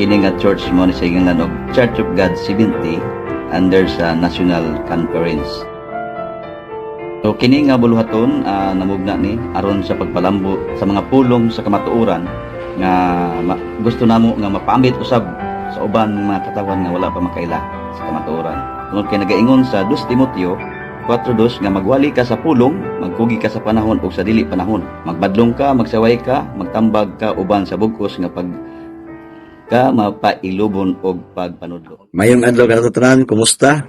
kini nga church mo ni sa ingan og Church of God 70 under sa National Conference. So kini nga buluhaton namugna ni aron sa pagpalambo sa mga pulong sa kamatuoran nga gusto namo nga mapamit usab sa uban ng mga katawan nga wala pa makaila sa kamatuoran. Tungod kay nagaingon sa 2 Timoteo 4:2 nga magwali ka sa pulong, magkugi ka sa panahon o sa dili panahon. Magbadlong ka, magsaway ka, magtambag ka uban sa bugkos nga pag ka mapailubon og pagpanudlo. Mayong adlaw kanatutunan, kumusta?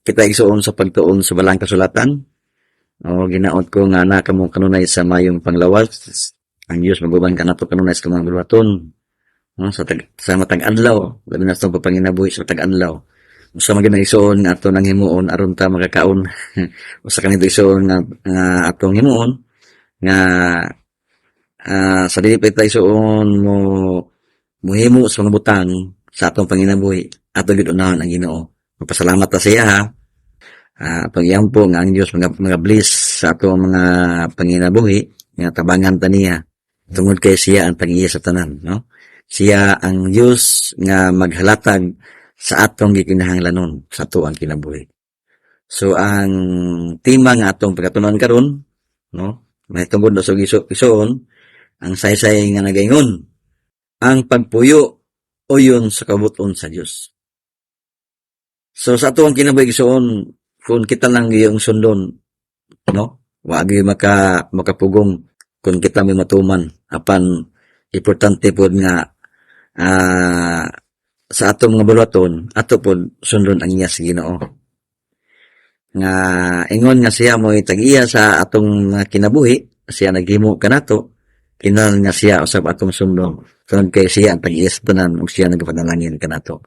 Kita igsuon sa pagtuon sa balang kasulatan. O ginaot ko nga na kamo kanunay sa mayong panglawas. Ang Dios maguban kanato kanunay sa mga buluhaton. Sa matag adlaw, labi na sa pagpanginabuhi sa matag adlaw. Usa man gyud igsuon nga ato nang himuon aron ta makakaon. Usa kanito igsuon nga atong himuon nga sa dili pa tayo igsuon mo muhimo sa mga butang sa atong panginabuhi ato gyud unahon ang Ginoo. Magpasalamat ta siya ha. Pagyampo nga ang Dios mga bless sa atong mga panginabuhi nga tabangan ta niya tungod kay siya ang pag-iya sa tanan, no? Siya ang Dios nga maghalatag sa atong gikinahanglanon sa ato ang kinabuhi. So ang tema nga atong pagkatunan karon, no? May tungod sa isuon ang saysay nga nagaingon ang pagpuyo o yun sa kabuton sa Dios. So sa ato ang kinabuhi isuon kung kita lang yung sundon, no? Wa gyud makapugong kung kita may matuman apan importante pod nga sa atong mga buluhaton ato pod sundon ang iya sa Ginoo. Nga ingon nga siya mo tag-iya sa atong kinabuhi, siya naghimo kanato, kinahanglan nga siya usab atong sundon. Tungod kay siya ang tag-iya sa tanan ug siya nagapanalangin kanato.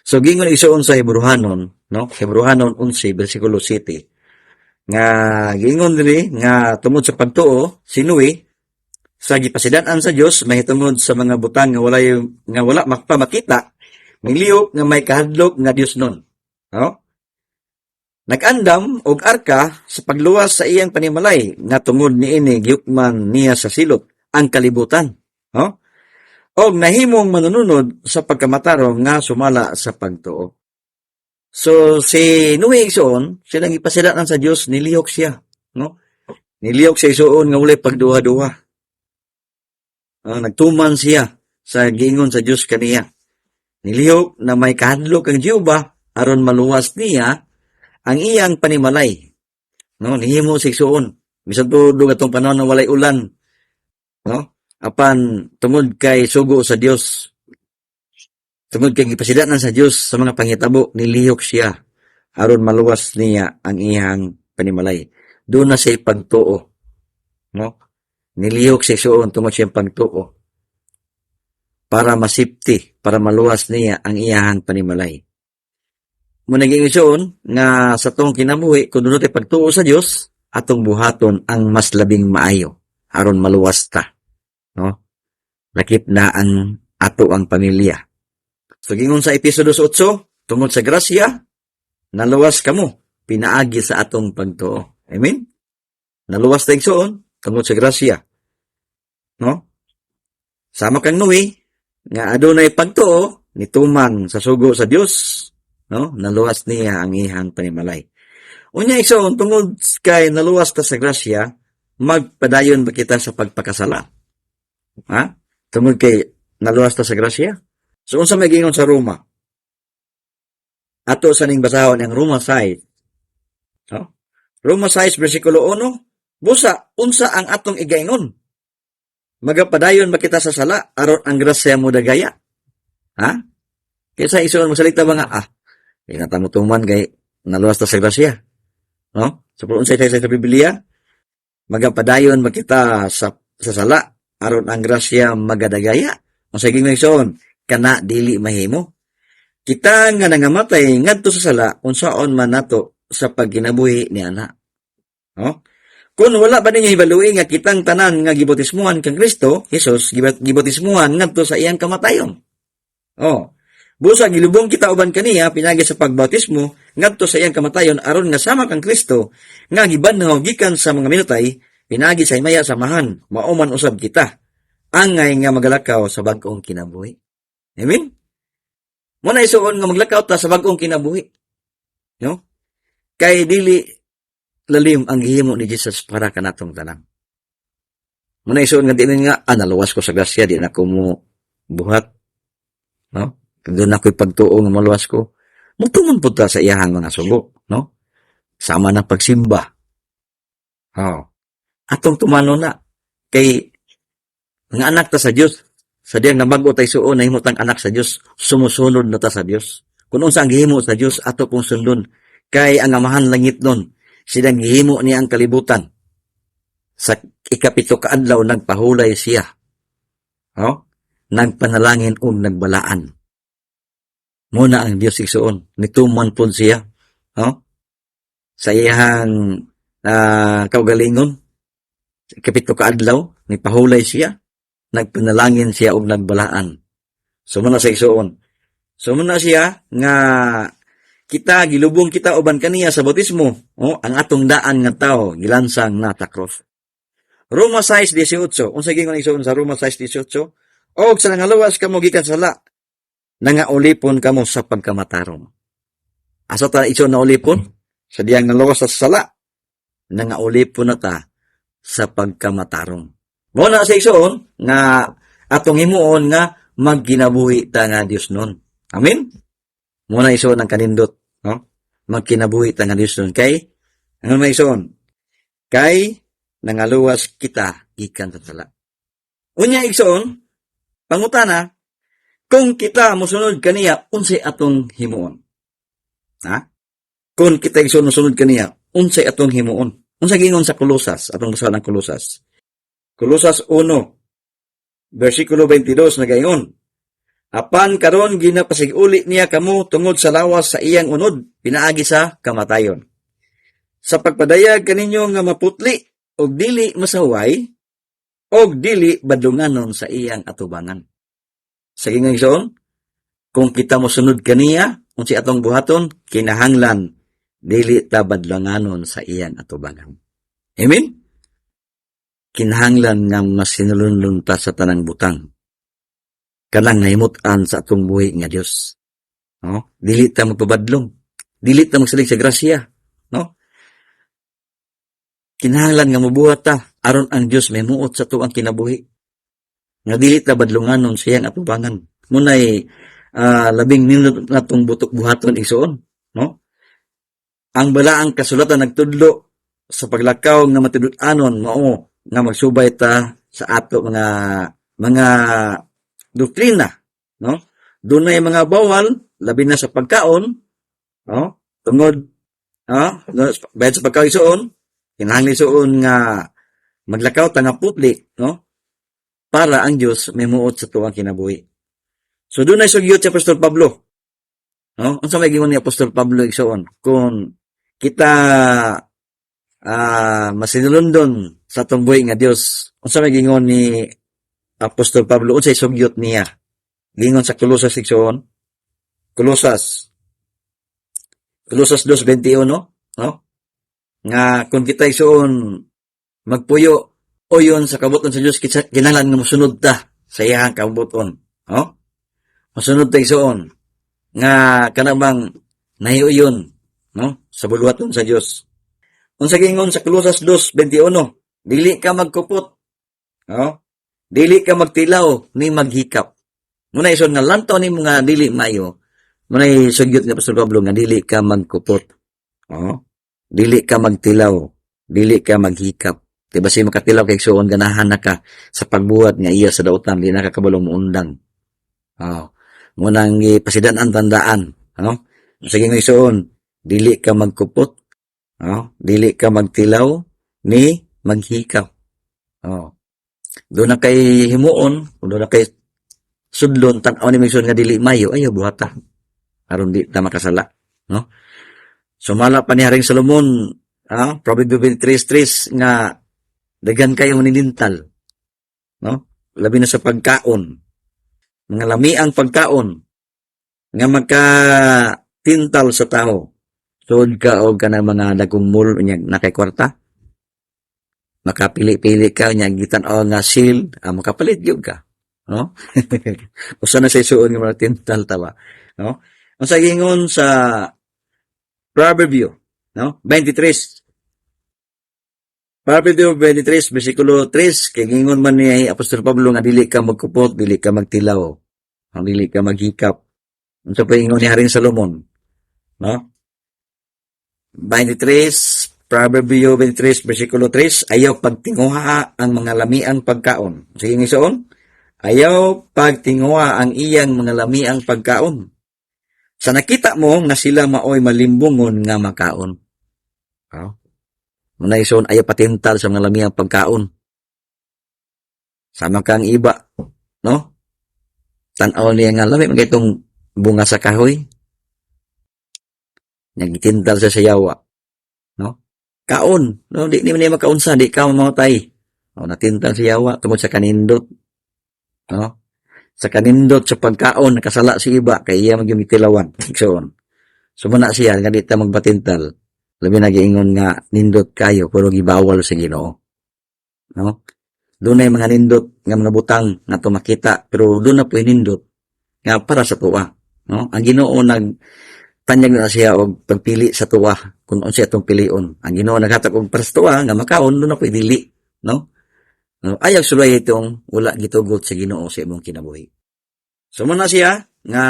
So gingon isuon sa Hebrehanon, no? Hebrehanon 11 bersikulo 7. Nga gingon diri nga tungod sa pagtuo sinuwi sa gipasidan-an sa Dios mahitungod sa mga butang nga wala makita, miliyok nga may kahadlok nga Dios nun. No? Nag-andam og arka sa pagluwas sa iyang panimalay nga tungod niini giyukman niya sa silot ang kalibutan. No? Og nahimong manununod sa pagkamatarong nga sumala sa pagtuo. So si Noe igsoon, siya nang ipasidan sa Dios, nilihok siya, no? Nilihok siya igsoon nga walay pagduha-duha. Nagtuman siya sa giingon sa Dios kaniya. Nilihok na may kahadlok ang Jehova aron maluwas niya ang iyang panimalay. No, nihimo siya igsoon. Bisan tudog atong panahon na walay ulan, no? Apan tungod kay sugo sa Dios, tungod kay gipasidanan sa Dios sa mga panghitabo, nilihok siya aron maluwas niya ang iyang panimalay. Doon na siya pagtuo, no? Nilihok siya suon tungod siya pagtuo para masipti, para maluwas niya ang iyang panimalay. Muna gingon nga sa tong kinabuhi kun dunay pagtuo sa Dios, atong buhaton ang mas labing maayo aron maluwas ta. No? Lakip na ang ato ang pamilya. So gingon sa Episodio 8, tungod sa grasya, naluwas kamo, pinaagi sa atong pagtuo. Amen? Naluwas ta igsoon, tungod sa grasya. No? Sama kang Noe, nga adunay pagtuo, nituman sa sugo sa Dios, no? Naluwas niya ang iyang panimalay. Unya igsoon, tungod kay naluwas ta sa grasya, magpadayon ba kita sa pagpakasala? Ha? Tungod kay naluwas ta sa grasya. So unsa may gingon sa Roma? Ato sa ning basahon ang Roma 6. No? Roma 6 bersikulo 1. Busa unsa ang atong igaingon? Magapadayon ba kita sa sala aron ang grasya mo dagaya? Ha? Kaysa isuon mo salita ba nga inatamutuman kay naluwas ta sa grasya. No? So unsa sa Biblia? Magapadayon ba kita sa sala aron ang grasya magadagaya. Ang saging mayson, kana dili mahimo. Kita nga nangamatay ngadto sa sala unsaon man nato sa pagkinabuhi ni ana. No? Kung wala ba ninyo ibalui nga kitang tanan nga gibotismuhan kang Kristo, Jesus gibotismuhan ngadto sa iyang kamatayon. Oh. Busa gilubong kita uban kaniya pinagi sa pagbautismo ngadto sa iyang kamatayon aron nga sama kang Kristo nga gibanhaw gikan sa mga minutay pinagi sa himaya samahan, mauman usab kita. angay nga maglakaw sa bag-ong kinabuhi. Amen? Muna isuon nga maglakaw ta sa bag-ong kinabuhi. No? Kay dili lalim ang gihimo ni Jesus para kanatong tanan. Muna isuon nga dili nga naluwas ko sa grasya, di na ko mo buhat. No? Doon ako'y pagtuo nga maluwas ko. Mutumon po ta sa iyahang mga sugo. No? Sama na pagsimba. Oh. Atong tumano na. Kay nga anak ta sa Dios, sa diyang nabago tay suon na himutang anak sa Dios, sumusunod na ta sa Dios. Kung unsa ang gihimo sa Dios ato pong sundon, kay ang amahan langit nun, silang gihimo niya ang kalibutan. Sa ikapito kaadlaw nagpahulay siya. Oh? Nagpanalangin o nagbalaan. Muna ang Dios igsuon, nituman pud siya. Oh? Sa iyang kaugalingon, sa ikapito kaadlaw, nagpahulay siya. Nagpanalangin siya og nagbalaan. So muna sa igsuon. So muna siya nga kita gilubong kita uban kaniya sa bautismo, ang atong daan nga tao gilansang nata cross. Roma 6:18. Unsa gingon igsuon sa Roma 6:18? Og sa nangaluwas kamo gikan sala, nangaulipon kamo sa pagkamatarong. Asa ta igsuon na ulipon? Sa diyang nangaluwas sa sala, nangaulipon na ta sa pagkamatarong. Mo na sa igsoon nga atong himuon nga magginabuhi ta nga Dios nun. Amen. Mo na igsoon ang kanindot, no? Magkinabuhi ta nga Dios nun kay ano may igsoon? Kay nangaluwas kita gikan sa sala. Unya igsoon, pangutana, kung kita mosunod kaniya unsay atong himuon? Ha? Kung kita igsoon mosunod kaniya unsay atong himuon? Unsa gingon sa Kolosas, atong basahan ang Kolosas. Kolosas 1, versikulo 22 nagaingon, apan karon ginapasig-uli niya kamo tungod sa lawas sa iyang unod, pinaagi sa kamatayon. Sa pagpadayag kaninyo nga maputli, og dili masaway, og dili badlunganon sa iyang atubangan. Sa gingon, kung kita mosunod kaniya, unsi atong buhaton, kinahanglan, dili ta badlunganon sa iyang atubangan. Amen? Kinahanglan nga masinulunlun ta sa tanang butang. Kanang nahimutan sa atong buhi nga Dios. No? Dili ta magpabadlong. Dili ta magsalig sa grasya. No? Kinahanglan nga mabuhat ta aron ang Dios may muot sa tuang kinabuhi. Nga dili ta badlunganon sa iyang atubangan. Munay labing minut natong butok buhaton igsuon, no? Ang balaang kasulatan nagtudlo sa paglakaw nga matudut-anon mao nga magsubay ta sa ato mga doktrina, no? Dunay mga bawal labi na sa pagkaon, no? Tungod bayad sa pagkaon isuon, kinahanglan isuon nga maglakaw ta nga putli, no? Para ang Dios may muot sa tuwang kinabuhi. So dunay sugyot si Apostol Pablo, no? Unsa may gingon ni Apostol Pablo isuon kung kita masinulundon sa atong buhi nga Dios. Unsa may gingon ni Apostol Pablo unsay sugyot niya? Gingon sa Kolosas igsoon, Kolosas 2:21, no? Nga kung kita igsoon magpuyo oyon sa kabuton sa Dios, kinahanglan nga mosunod ta sa iyang kabuton, no? Mosunod ta igsoon nga kanang nahiuyon, no? Sa buluhaton sa Dios. Unsa gingon sa Kolosas 2:21, dili ka magkupot, no? Dili ka magtilaw ni maghikap. Muna ison nga lantaw ni mga dili mayo. Muna sugyot nga Pastor Pablo nga dili ka magkupot. No? Dili ka magtilaw, dili ka maghikap. Diba si makatilaw kay suon ganahan na ka sa pagbuhat nga iya sa dautan, di nakakabalong muundang. Muna ang ipasidan-an tandaan, no? Sige nga isuon, dili ka magkupot, dili ka magtilaw ni maghikap. Doon na kay himuon, doon na kay sudlon, tanaw ni Migson nga dili mayo, ayaw buhata. Aron di ta makasala. No? Sumala pa ni Haring Solomon, Proverbs 23:3 nga daghan kayo ninintal. No? Labi na sa pagkaon. Mga lamiang pagkaon nga magka-tintal sa tao. Sud ka o ka na mga dagkong mul na kay kwarta. makapili-pili ka nya gitan-aw nga seal, makapalit gyud ka, no? Usa na sa isuon nga mga tintal tawa, no? Ang sa gingon sa Proverbio, no? 23. Proverbio 23 bersikulo 3 kay gingon man ni Apostol Pablo nga dili ka magkupot, dili ka magtilaw, ang dili ka maghikap. Unsa pa ingon ni Haring Solomon, no? 23 Proverbio 23 bersikulo 3, ayaw pagtinguha ang mga lamiang pagkaon. Sige nga isuon, ayaw pagtinguha ang iyang mga lamiang pagkaon. Sa nakita mo na sila maoy malimbungon nga makaon. Oh. Muna isuon, ayaw patintal sa mga lamiang pagkaon. Sama kang iba, no? Tanaw niya nga lami, magitong bunga sa kahoy. Nagitintal sa sayawa, no? Kaon, no? Di niya makaunsa, di ka mamatay. O, natintal sa yawa, tungkol sa kanindot, no? Sa kanindot, sa pagkaon, nakasala si iba, kaya iya magyumitilawan. So, muna siya, nga di ta magbatintal. Labi nagiingon nga, nindot kayo, pero gibawal sa Ginoo. No? Doon na mga nindot, nga mga butang, nga tumakita, pero doon na po nindot, nga para sa tuwa. No? Ang Ginoo tanyag na siya og pagpili sa tuwa kung unsa atong pilion. Ang Ginoo naghatag og para sa tuwa nga makaon do na koy dili, no? No, ayaw sulay itong wala gitugot sa Ginoo sa imong kinabuhi. So muna siya nga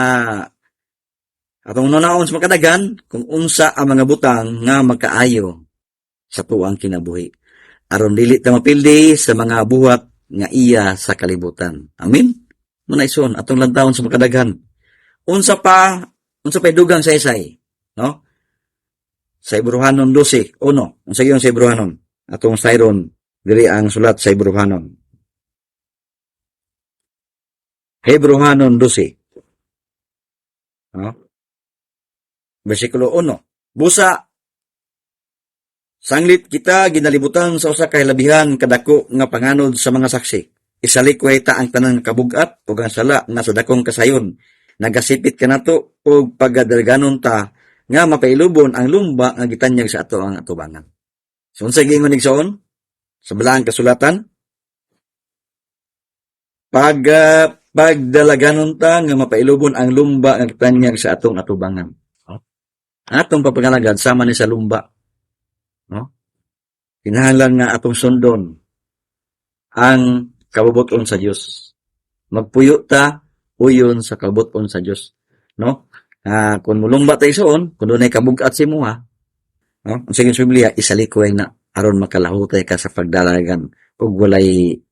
atong nunaon sa makadagan kung unsa ang mga butang nga magkaayo sa tuwang kinabuhi. Aron dili ta mapildi sa mga buhat nga iya sa kalibutan. Amen. Muna ison atong lantawon sa makadagan. Unsa pa dugang sa isay, no? Sa Hebrehanon 12, uno. Unsa yun sa Hebrehanon? Atong sayron, diri ang sulat sa Hebrehanon. Hebrehanon 12. No? Versikulo 1. Busa, sanglit kita ginalibutan sa usa ka hilabihan kadako nga panganod sa mga saksi. Isalikway ta ang tanang kabugat ug ang sala nga sa dakong kasayon. Nagasipit ka nato o paggadalganon ta nga mapailubon ang lumba nga gitanyag sa ato ang atubangan. So, unsa gingon igsoon? Sa balaang kasulatan? Pagdalaganon ta nga mapailubon ang lumba nga gitanyag sa atong atubangan. Atong papangalagad sama ni sa lumba. No? Kinahanglan nga atong sundon ang kabubuton sa Dios. Magpuyo ta uyon sa kabuton sa Dios, no? Kung mulumba tayo soon, kung doon ay kabugat si mo, no? Ang sige sa Biblia, isalikway na aron makalahutay ka sa pagdalagan ug walay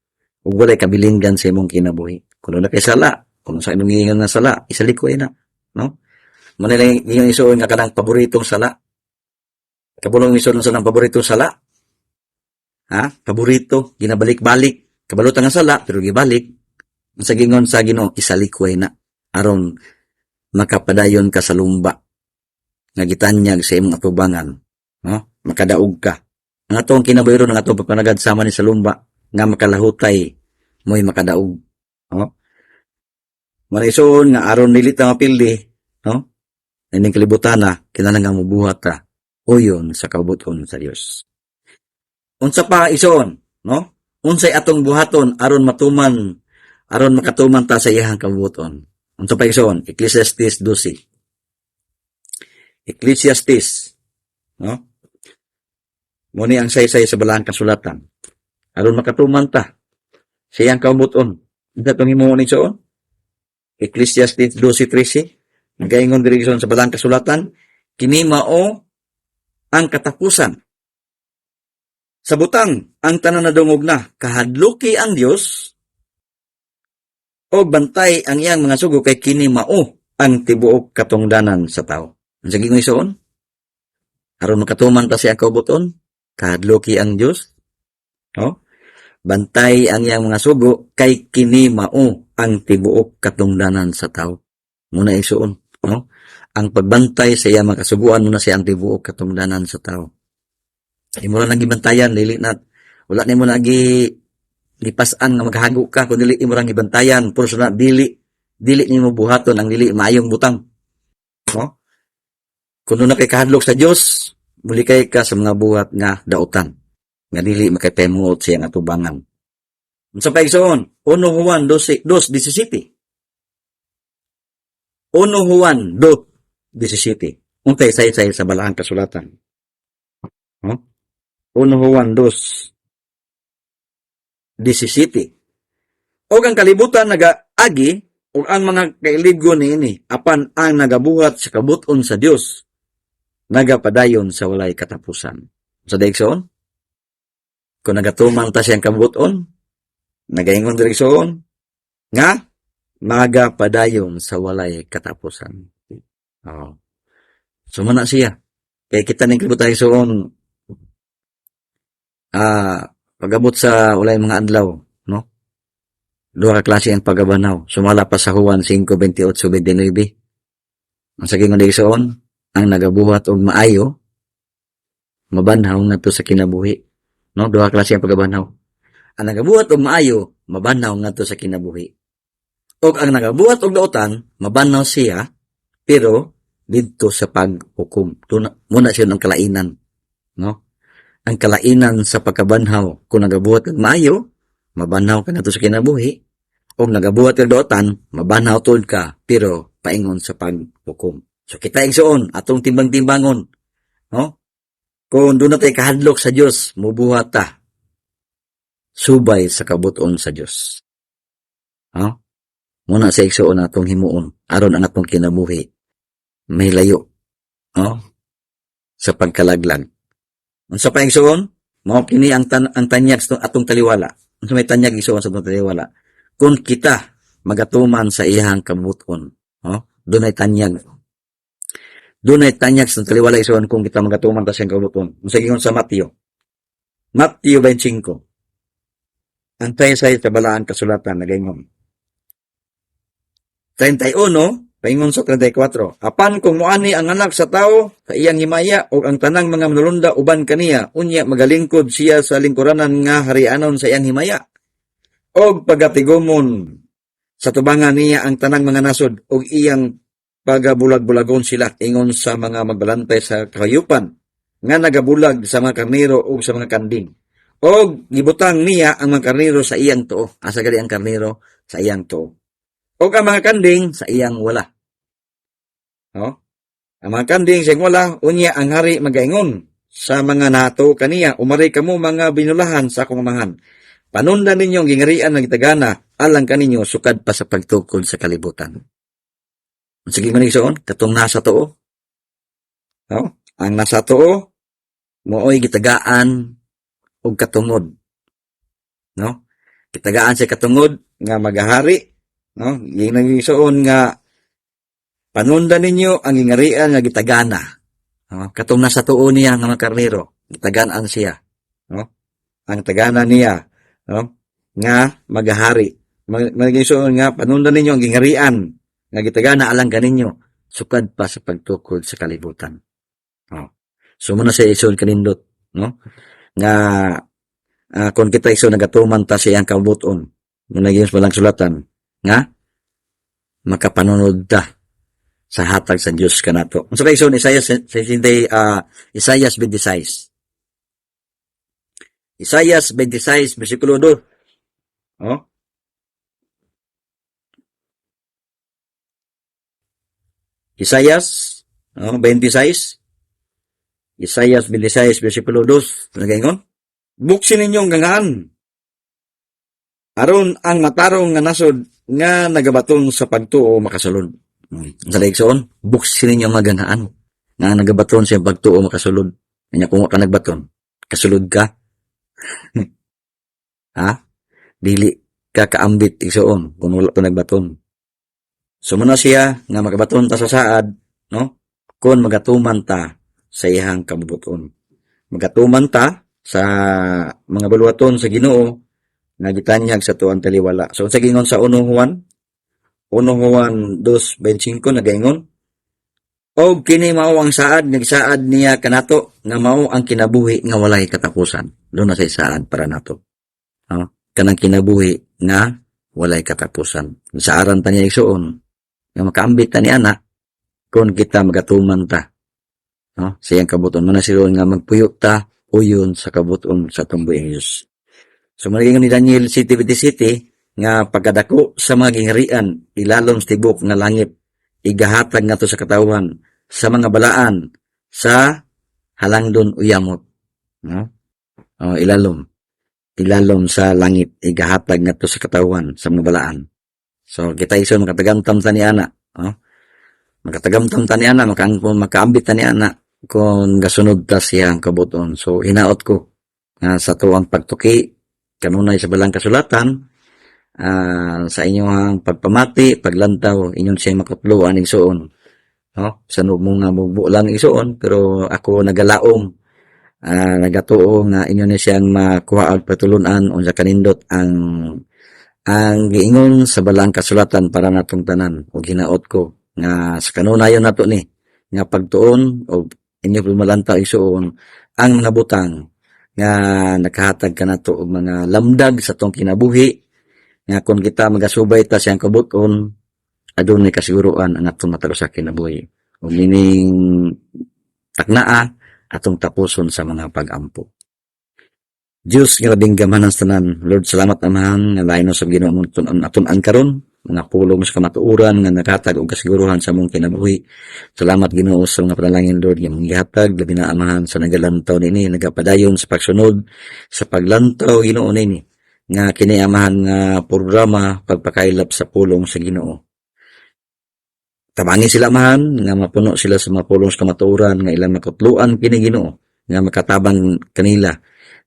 kabilinggan sa imong kinabuhi. Kung doon kay sala, kung sa imong giingon nga sala, isalikway na, no? Manila yung isuon nga kanang paboritong sala. Kabulong isuon sa nang paboritong sala. Paborito, ginabalik-balik. Kabalutan nga sala, pero gibalik. Sa gingon sa Ginoo, isalikway na aron makapadayon ka sa lumba nga gitanyag sa imong atubangan, no? Makadaog ka. Ang atong kinabuhiro ng atong papanagad sama ni sa lumba nga makalahutay mo'y makadaog, no? Manison nga aron dili ta mapildi, no? Ining kalibutan na kinahanglan nga mobuhat ta uyon sa kabuton sa Dios. Unsa pa ison, no? Unsay atong buhaton aron makatuman ta sa iyang kabuton. Unsa pa ison? Ecclesiastes 12. Ecclesiastes, no? Muni ang saysay sa balaang kasulatan. Aron makatuman ta sa iyang kabuton. Unsa tong himuon ison? Ecclesiastes 12:13. Nagaingon diri sa balaang kasulatan, kini mao ang katapusan. Sa butang ang tanan nadungog na, kahadluki ang Dios o bantay ang iyang mga sugo kay kini mao ang tibuok katungdanan sa tao. Ang sige ng isuon, aron makatuman ta siya kaubuton, kahadluki ang Dios, no? Bantay ang iyang mga sugo kay kini mao ang tibuok katungdanan sa tao. Muna isuon, no? Ang pagbantay sa iyang mga kasuguan muna siya ang tibuok katungdanan sa tao. Imo ra nang gibantayan, dili na wala nimo nagi lipasan nga maghago ka kun dili imo ra gibantayan, puro na dili nimo buhaton ang dili maayong butang. No? Kun na kay kahadlok sa Dios, muli kay ka sa mga buhat nga dautan. nga dili makapaymuot siyang atubangan. Unsa pa igsoon? 1 Juan 2:17. 1 Juan 2:17. Untay say sa balahang kasulatan. No? 1 Juan 2:17. O ang kalibutan nagaagi o ang mga kailigon niini apan ang nagabuhat sa kabuton sa Dios nagapadayon sa walay katapusan. Sa daigsoon, kung nagatuman ta siyang kabuton, nagaingon direksyon nga magapadayon sa walay katapusan. Oh. Sumana siya. Kaya kita ning kalibutan soon pagabot sa walay mga adlaw, no? Duha ka klase ang pagabanaw. Sumala pa sa Juan 5:28-29. Ang saging direksyon, ang nagabuhat og maayo mabanhaw ngadto sa kinabuhi. No, duha klase ang pagabanaw. Ang nagabuhat og maayo mabanhaw ngadto sa kinabuhi. Og ang nagabuhat og daotan mabanhaw siya pero didto sa paghukom. Muna siya ng kalainan, no? Ang kalainan sa pagkabanhaw kung nagabuhat og maayo mabanhaw ka ngadto sa kinabuhi. Og nagabuhat og daotan mabanhaw tud ka pero paingon sa paghukom. So kita igsoon atong timbang-timbangon, no? Kung doon natin kahadlok sa Diyos, mubuhat ta. Subay sa kabuton sa Diyos. No? Muna sa igsoon atong himuon, aron ang atong kinabuhi, may layo, no? Sa pagkalaglag. Unsa pa igsoon? Mao kini ang tanyag sa atong taliwala. Unsa may tanyag igsoon sa atong taliwala? Kung kita magatuman sa iyang kabuton, no? Doon ay tanyag. Doon ay tanyag sa taliwala igsoon kung kita magatuman ta siyang kabuton. Unsa gingon sa Mateo 25. Antay sa tabalaan kasulatan nagaingon. 31 paingon sa 34. Apan kung moani ang anak sa tao sa iyang himaya o ang tanang mga manulunda uban kaniya, unya magalingkod siya sa lingkuranan nga harianon sa iyang himaya. Og pagatigomon sa tubangan niya ang tanang mga nasod og iyang pagabulag-bulagon sila ingon sa mga magbalantay sa kahayupan nga nagabulag sa mga karnero o sa mga kanding. Og gibutang niya ang mga karnero sa iyang tuo. Asa gadi ang karnero sa iyang tuo. Og ang mga kanding sa iyang wala. No? Ang mga kanding sa iyang wala, unya ang hari magaingon sa mga nato kaniya, umari kamo mga binulahan sa akong amahan. Panundan ninyo ang gingarian ng itagana, alang kaninyo sukad pa sa pagtukod sa kalibutan. Sige man igsoon, katong nasa tuo. No? Ang nasa tuo, mooy gitagaan og katungod. No? Gitagaan sa katungod nga magahari, no? Ginang igsoon nga panundan ninyo ang gingarian nga gitagana. No? Katong nasa tuo niya nga mga karnero, gitagaan siya. No? Ang tagana niya, no? Nga magahari. Magigsoon nga panundan ninyo ang gingarian nga gitagana alang kaninyo sukad pa sa pagtukod sa kalibutan. Oh. So muna sa igsoon kanindot, no? Nga kung kita igsoon nagatuman ta sa iyang kabuton, muna gyud walang sulatan nga makapanunod ta sa hatag sa Dios kanato. Unsa pa igsoon Isaiah 26. Isaiah 26 bersikulo 2. Oh. Isaiah 26. Isaiah 26 bersikulo 2. Nagaingon? Buksin ninyong gangaan. Aron ang matarong nga nasod nga nagabaton sa pagtuo makasulod. Sa daigsoon, buksin ninyong magangaan nga nagabaton sa pagtuo makasulod. Kanya kung ka nagbaton, kasulod ka. Ha? Dili ka kaambit igsoon kung wala pa nagbaton. Sumuna siya nga magabaton ta sa saad, no? Kung magatuman ta sa iyang kabubuton. Magatuman ta sa mga baluaton sa Ginoo nga gitanyag sa tuang taliwala. So sa gingon sa 1 Juan 2:25 nagaingon, og kini mao ang saad nagsaad niya kanato nga mao ang kinabuhi nga walay katapusan. Doon na sa saad para nato. Kanang kinabuhi nga walay katapusan. Sa aran ta niya igsoon nga makaambit ta ni ana kung kita magatuman ta. No? Sa iyang kabuton mo na siron nga magpuyo ta uyon sa kabuton sa tumbuing Diyos. So malingon ni Daniel 7:27 nga pagkadako sa mga gingharian ilalom sa tibok nga langit igahatag nato sa katawan sa mga balaan sa halangdon uyamot. No? Ilalom sa langit igahatag nato sa katawan sa mga balaan. So kita iso makatagamtam ta ni ana. Makatagamtam ta ni ana makaambit ta ni ana kung gasunod ta siyang kabuton. So hinaot ko sa tuang pagtuki kanunay sa balang kasulatan sa inyong pagpamati, paglantaw, inyong siya makatuluan igsuon. No? Sa mo nga mugbo lang igsuon, pero ako nagalaom, nagatuo nga inyo na siyang makuha at patulunan unsa kanindot ang giingon sa balang kasulatan para natong tanan o ginaot ko nga sa kanunayon nato ni nga pagtuon o inyo pumalantaw igsuon ang mga butang nga nakahatag ka nato og mga lamdag sa tong kinabuhi nga kung kita magasubay ta siyang kabuton adunay kasiguruan ang atong matag sa kinabuhi ug mining taknaa atong tapuson sa mga pag-ampo. Diyos nga labing gamanan sa tanan, Lord, salamat amahan nga lain sa Ginoo mo atun-an karon mga pulong sa kamatuoran nga naghatag og kasiguruhan sa mong kinabuhi. Salamat Ginoo sa mga panalangin, Lord, nga mong gihatag labi na amahan sa nagalantaw nini nagapadayon sa pagsunod sa paglantaw Ginoo nini nga kini amahan nga programa pagpakailap sa pulong sa Ginoo. Tabangi sila amahan nga mapuno sila sa mga pulong sa kamatuoran nga ilang makutluan kini Ginoo nga makatabang kanila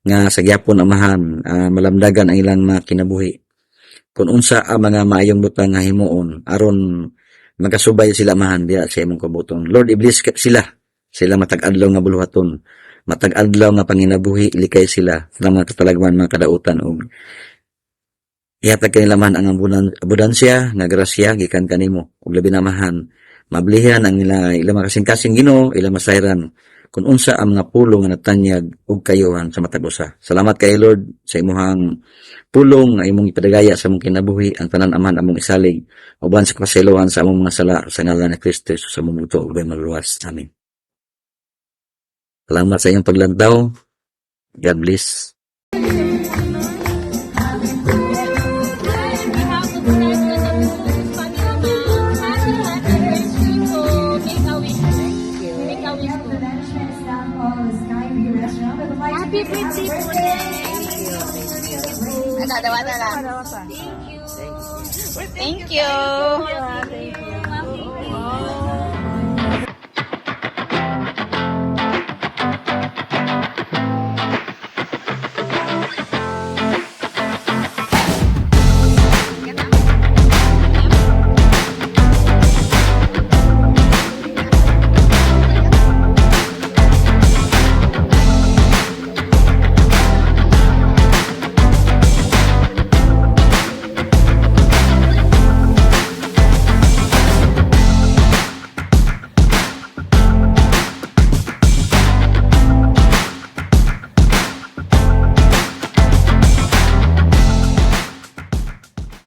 nga sa gyapon amahan malamdagan ang ilang mga kinabuhi. Kung unsa ang mga maayong butang nga himuon aron magkasubay sila amahan diya sa imong kabuton. Lord, i-bless sila matag-adlaw nga buluhaton, matag-adlaw nga panginabuhi likay sila sa mga katalagman mga kadautan og ihatag kanila man ang abudansya nga grasya gikan kanimo ug labi na amahan mablihan ang ilang makasing-kasing Ginoo ilang masayran kung unsa ang mga pulong nga natanyag og kayuhan sa matag usa. Salamat kay Lord sa imuhang pulong nga imong ipadagaya sa among kinabuhi ang tanan aman among isalig uban sa kaselohan sa among mga sala sa ngalan ni Kristo Jesus sa among buto ug maluwas. Amen. Salamat sa iyong paglantaw. God bless. Happy birthday po. Dawa na lang. Thank you. Thank you.